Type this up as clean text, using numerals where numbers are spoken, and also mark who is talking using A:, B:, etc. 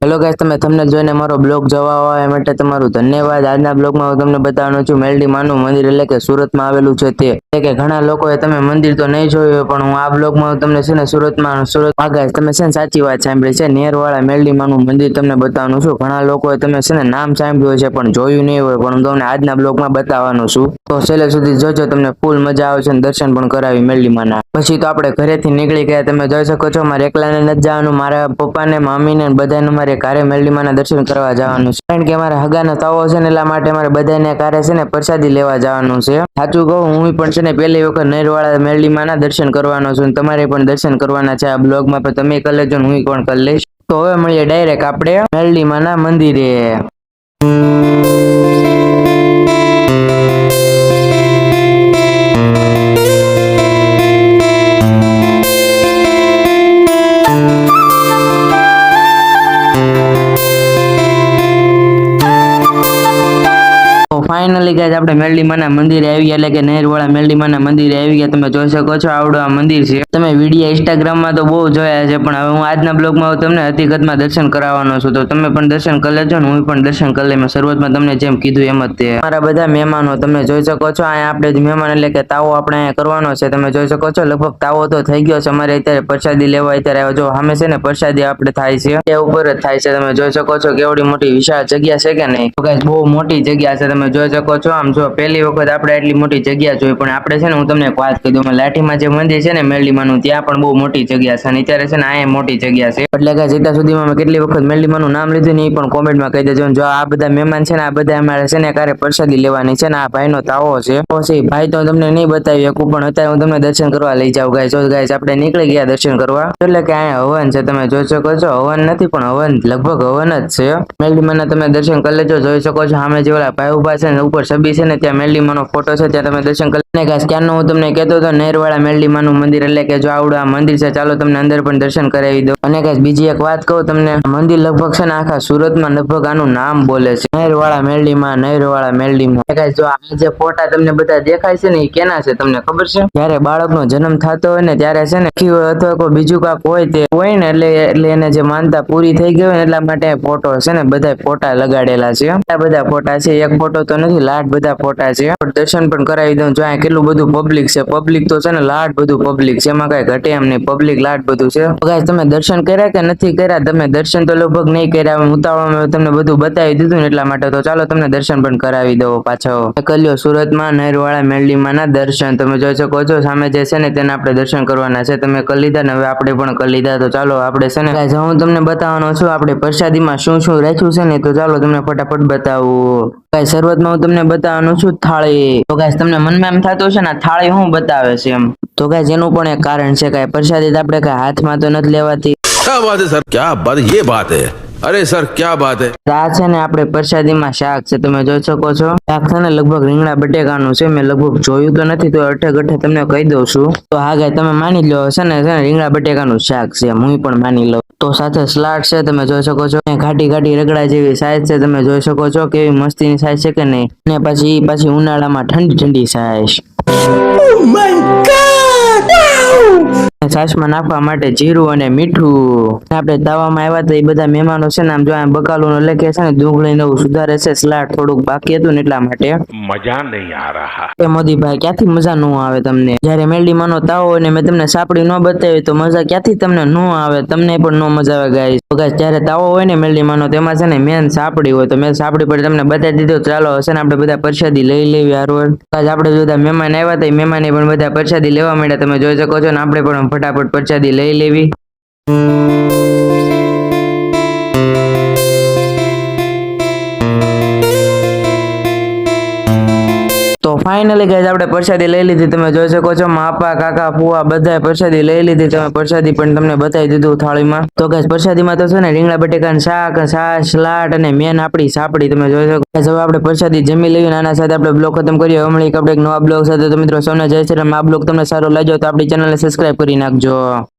A: Hello guys, તમે thumbnail જોઈને મારો બ્લોગ જોવા આવ્યા એ માટે તમારું ધન્યવાદ। આજના બ્લોગમાં હું તમને બતાવવાનો છું મેલડી માનું મંદિર એટલે કે સુરતમાં આવેલું છે તે એટલે કે ઘણા લોકોએ તમે મંદિર તો નહીં જોયું પણ હું આ બ્લોગમાં તમને છે ને સુરત ગાઈસ તમે છે ને સાચી વાત સાંભળી છે। નેરવાળા મેલડી માનું મંદિર તમને બતાવવાનું છું। ઘણા લોકોએ તમે છે ને નામ સાંભળ્યું છે પણ જોયું નહીં હોય, પણ હું તમને આજના બ્લોગમાં બતાવવાનો છું। તો છેલ્લે સુધી જોજો, તમને ફૂલ મજા આવશે અને દર્શન પણ કરાવી મેલડી માના। પછી તો આપણે ઘરેથી નીકળી ગયા, તમે જોઈ શકો છો। મારે એકલાને નથી જવાનું, મારા પપ્પાને મમ્મીને બધાને મારે કારે મેલડી માના દર્શન કરવા જવાનું છે, કારણ કે મારા હગાનો તાવો છે ને એટલા માટે મારે બધાને કારે છે ને પ્રસાદી લેવા જવાનું છે। સાચું કહું, હું પણ છે ને પહેલી વખત નેરવાળા મેલડી માના દર્શન કરવાનો છું, તમારે પણ દર્શન કરવાના છે। આ બ્લોગમાં પણ તમે કરી લેજો, હું પણ કરી લઈશ। તો હવે મળીએ ડાયરેક્ટ આપણે મેલડી માના મંદિરે। ફાઇનલી ગાઈસ આપણે મેલડી માના મંદિરે આવી ગયા, એટલે કે નેરવાળા મેલડી માના મંદિરે આવી ગયા। તમે જોઈ શકો છો આવડું આ મંદિર છે। તમે વિડીયો ઇન્સ્ટાગ્રામમાં તો બહુ જોયા છે, પણ હવે હું આજના બ્લોગમાં તમને હકીકતમાં દર્શન કરાવવાનો છું। તો તમે પણ દર્શન કરી લેજો ને હું પણ દર્શન કરી લઈશ। શરૂઆતમાં તમને જેમ કીધું એમ જ તે મારા બધા મહેમાનો તમે જોઈ શકો છો। અહીંયા આપણે મહેમાન એટલે કે તાવો આપણે અહીંયા કરવાનો છે। તમે જોઈ શકો છો લગભગ તાવો તો થઈ ગયો છે। અમારે અત્યારે પ્રસાદી લેવા અત્યારે જો સામે છે ને પ્રસાદી આપણે થાય છે એ ઉપર જ થાય છે। તમે જોઈ શકો છો કેવડી મોટી વિશાળ જગ્યા છે કે નહીં? તો ગાઈસ બહુ મોટી જગ્યા છે, તમે જોઈ શકો છો। આમ જો પહેલી વખત આપણે એટલી મોટી જગ્યા જોઈ, પણ આપણે છે ને હું તમને એક વાત કહી દઉં, લાઠીમાં જે મંદિર છે ને મેલડી માનું ત્યાં પણ બહુ મોટી જગ્યા છે, અને અત્યારે છે ને અહીંયા મોટી જગ્યા છે। એટલે કે જેટલા સુધીમાં મેં કેટલી વખત મેલડી માનું નામ લીધું ને એ પણ કોમેન્ટમાં કહી દેજો। જો આ બધા મહેમાન છે ને આ બધા અમારે છે ને કારે પ્રસાદી લેવાની છે ને આ ભાઈનો તાવો છે। પછી ભાઈ તો તમને નહીં બતાવી શકું, પણ અત્યારે હું તમને દર્શન કરવા લઈ જાઉં ગાઈસ। જો ગાઈસ આપણે નીકળી ગયા દર્શન કરવા, એટલે કે અહીંયા હવન છે, તમે જોઈ શકો છો। હવન નથી પણ હવન લગભગ હવન જ છે। મેલડી માના તમે દર્શન કરી લેજો। જોઈ શકો છો સામે જે ઓલા ભાઈ ઉભા છે ને ઉપર છબી છે ને ત્યાં મેલડી માનો ફોટો છે, ત્યાં તમે દર્શન કરી ને ગાઈસ। ક્યારનો હું તમને કહેતો હતો નેરવાળા મેલડી માનું મંદિર એટલે કે જો આવડું આ મંદિર છે, ચાલો તમને અંદર પણ દર્શન કરાવી દઉં। અને ગાઈસ બીજી એક વાત કહું તમને, મંદિર લગભગ છે ને આખા સુરતમાં લગભગ આનું નામ બોલે છે, નેરવાળા મેલડી માં, નેરવાળા મેલડી માં। ગાઈસ જો આ જે ફોટા તમને બધા દેખાય છે ને એ કેના છે તમને ખબર છે? જ્યારે બાળકનો જન્મ થતો હોય ને ત્યારે છે ને અથવા કોઈ બીજું કાક હોય તે હોય ને એટલે એને જે માનતા પૂરી થઈ ગઈ હોય ને એટલા માટે ફોટો છે ને બધા ફોટા લગાડેલા છે। આ બધા ફોટા છે, એક ફોટો તો નથી, લાટ બધા ફોટા છે। દર્શન પણ કરાવી દઉં। જો કેટલું બધું પબ્લિક છે, પબ્લિક તો છે ને લાટ બધું પબ્લિક છે, એમાં કઈ ઘટે એમ નહીં, પબ્લિક લાટ બધું છે। તો ગાઈસ તમે દર્શન કર્યા કે નથી કર્યા? તમે દર્શન તો લગભગ નહીં કર્યા, ઉતાવળમાં તમને બધું બતાવી દીધું ને એટલા માટે, તો ચાલો તમને દર્શન પણ કરાવી દો પાછો। કલ્યો સુરતમાં નેરવાળા મેલડી માના દર્શન તમે જોઈ શકો છો। સામે જે છે ને તેને આપણે દર્શન કરવાના છે, તમે કરી લીધા ને હવે આપણે પણ કરી લીધા। તો ચાલો આપણે છે ને ગાઈસ હું તમને બતાવવાનો છું આપણે પ્રસાદીમાં શું શું રાખ્યું છે ને, તો ચાલો તમને ફટાફટ બતાવું। ગાઈસ શરૂઆતમાં હું તમને બતાવવાનું છું થાળી। તો ગાઈસ તમને મનમાં એમ થતું હશે ને થાળી હું બતાવે છે એમ, તો ગાઈસ એનું પણ એક કારણ છે। કાંઈ પ્રસાદી આપણે કઈ હાથમાં તો નથી લેવાતી।
B: क्या बात है सर, क्या बात, ये बात है, अरे सर क्या बात है।
A: આ છે ને આપણે પ્રસાદીમાં શાક છે, તમે જોઈ શકો છો। શાક છે ને લગભગ રીંગણા બટેકાનું છે, મેં લગભગ જોયું તો નથી, તો અઠે ગઠે તમને કહી દઉં છું। તો હા ગાઈસ તમે માની લો છે ને રીંગણા બટેકાનું શાક છે, હું પણ માની લઉં। તો સાથે સલાડ છે, તમે જોઈ શકો છો। ઘાટી ઘાટી રગડા જેવી સાઈઝ છે, તમે જોઈ શકો છો કેવી મસ્તીની સાઈઝ છે કે નહીં। ને પછી ઉનાળામાં ઠંડી ઠંડી સાઈઝ। છાશમાં નાખવા માટે જીરું અને મીઠું। આપણે તાવામાં આવ્યા તો એ બધા મહેમાનો છે ને આમ જો બકાલું લખે છે ને ડુંગળી ને એવું સુધારે છે। સલાડ થોડુંક બાકી હતું ને એટલા માટે
B: मजा नहीं आ रहा।
A: એ મોદીભાઈ ક્યાંથી મજા ન આવે તમને? જયારે મેલડી માનો તાવો હોય ને મેં તમને સાપડી ન બતાવી તો મજા ક્યાંથી તમને ન આવે? તમને પણ ન મજા આવે ગાઈસ। તો ગાઈસ જયારે તાવો હોય ને મેલડી માનો તેમાં છે ને મેન સાપડી હોય, તો મેં સાપડી પર તમને બતાવી દીધું। ચાલો હશે ને આપણે બધા પ્રસાદી લઈ લેવી હારવાર। આજ આપણે બધા મહેમાન આવ્યા હતા, મહેમાને પણ બધા પ્રસાદી લેવા માંડ્યા, તમે જોઈ શકો છો। ને આપણે પણ ફટાફટ પ્રસાદી લઈ લેવી। તો ફાઇનલી ગાઈસ આપણે પ્રસાદી લઈ લીધી, તમે જોઈ શકો છો। માપા કાકા ફુવા બધા પ્રસાદી લઈ લીધી, તમે પ્રસાદી પણ તમને બતાવી દીધું થાળીમાં। તો ગાઈસ પ્રસાદીમાં તો છે ને રીંગણા બટેકાનું શાક, છાશ, સલાડ અને મેન આપણી સાપડી, તમે જોઈ શકો। ગાઈસ હવે આપણે પ્રસાદી જમી લેવી, આના સાથે આપણે બ્લોગ ખતમ કરીએ। હમણાં આપણે એક નવા બ્લોગ સાથે, તો મિત્રો સૌને જય શ્રી રામ। આ બ્લોગ તમને સારો લાગ્યો તો આપણી ચેનલને સબસ્ક્રાઇબ કરી નાખજો।